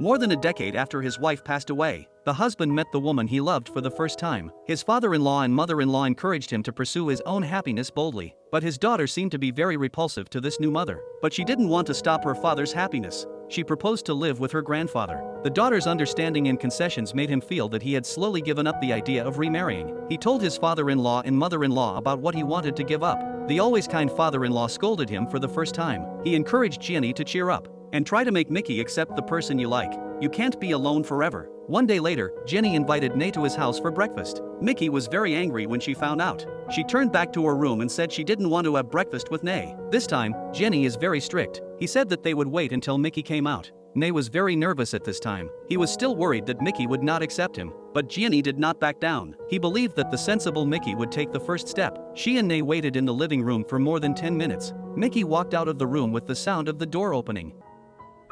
More than a decade after his wife passed away, the husband met the woman he loved for the first time. His father-in-law and mother-in-law encouraged him to pursue his own happiness boldly, but his daughter seemed to be very repulsive to this new mother. But she didn't want to stop her father's happiness. She proposed to live with her grandfather. The daughter's understanding and concessions made him feel that he had slowly given up the idea of remarrying. He told his father-in-law and mother-in-law about what he wanted to give up. The always kind father-in-law scolded him for the first time. He encouraged Jenny to cheer up and try to make Mickey accept the person you like. You can't be alone forever. One day later, Jenny invited Nay to his house for breakfast. Mickey was very angry when she found out. She turned back to her room and said she didn't want to have breakfast with Nay. This time, Jenny is very strict. He said that they would wait until Mickey came out. Nay was very nervous at this time. He was still worried that Mickey would not accept him, but Jenny did not back down. He believed that the sensible Mickey would take the first step. She and Nay waited in the living room for more than 10 minutes. Mickey walked out of the room with the sound of the door opening.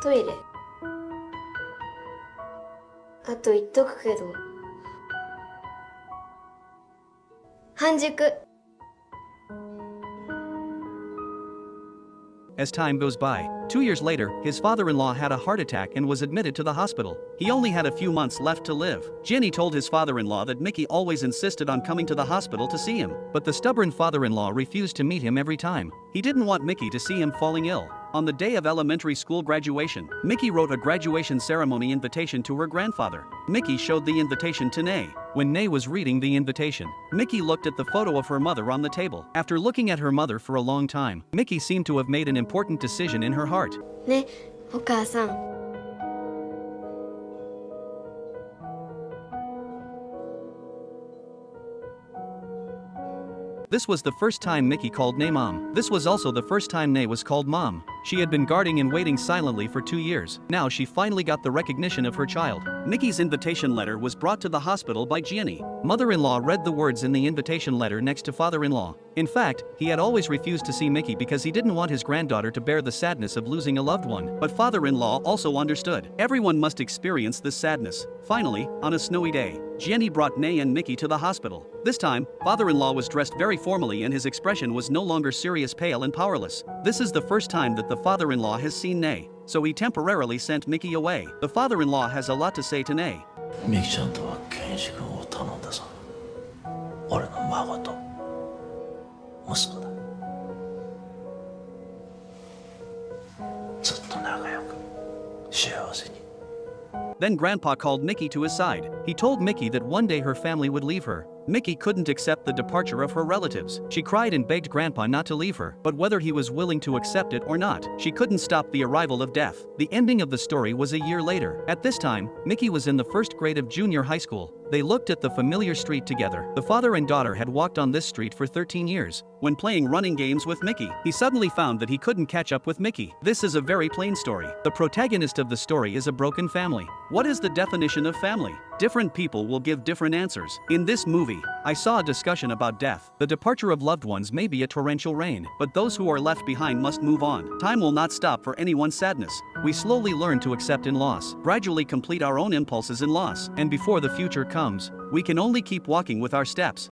トイレ。あと言っとくけど。半熟。 As time goes by, 2 years later, his father-in-law had a heart attack and was admitted to the hospital. He only had a few months left to live. Jenny told his father-in-law that Mickey always insisted on coming to the hospital to see him, but the stubborn father-in-law refused to meet him every time. He didn't want Mickey to see him falling ill. On the day of elementary school graduation, Mickey wrote a graduation ceremony invitation to her grandfather. Mickey showed the invitation to Nay. When Nay was reading the invitation, Mickey looked at the photo of her mother on the table. After looking at her mother for a long time, Mickey seemed to have made an important decision in her heart. ね、お母さん。 This was the first time Mickey called Nay Mom. This was also the first time Nay was called Mom. She had been guarding and waiting silently for 2 years. Now she finally got the recognition of her child. Mickey's invitation letter was brought to the hospital by Jenny. Mother-in-law read the words in the invitation letter next to father-in-law. In fact, he had always refused to see Mickey because he didn't want his granddaughter to bear the sadness of losing a loved one. But father-in-law also understood. Everyone must experience this sadness. Finally, on a snowy day, Jenny brought Nay and Mickey to the hospital. This time, father-in-law was dressed very formally and his expression was no longer serious, pale and powerless. This is the first time that the father-in-law has seen Nay, so he temporarily sent Mickey away. The father-in-law has a lot to say to Nay. ミキちゃんとはケンジ君を頼んだぞ。俺の孫と息子だ。ずっと仲良く幸せに。 Then Grandpa called Mickey to his side. He told Mickey that one day her family would leave her. Mickey couldn't accept the departure of her relatives. She cried and begged Grandpa not to leave her, but whether he was willing to accept it or not, she couldn't stop the arrival of death. The ending of the story was a year later. At this time, Mickey was in the first grade of junior high school. They looked at the familiar street together. The father and daughter had walked on this street for 13 years. When playing running games with Mickey, he suddenly found that he couldn't catch up with Mickey. This is a very plain story. The protagonist of the story is a broken family. What is the definition of family? Different people will give different answers. In this movie, I saw a discussion about death. The departure of loved ones may be a torrential rain, but those who are left behind must move on. Time will not stop for anyone's sadness. We slowly learn to accept in loss, gradually complete our own impulses in loss, and before the future comes, we can only keep walking with our steps.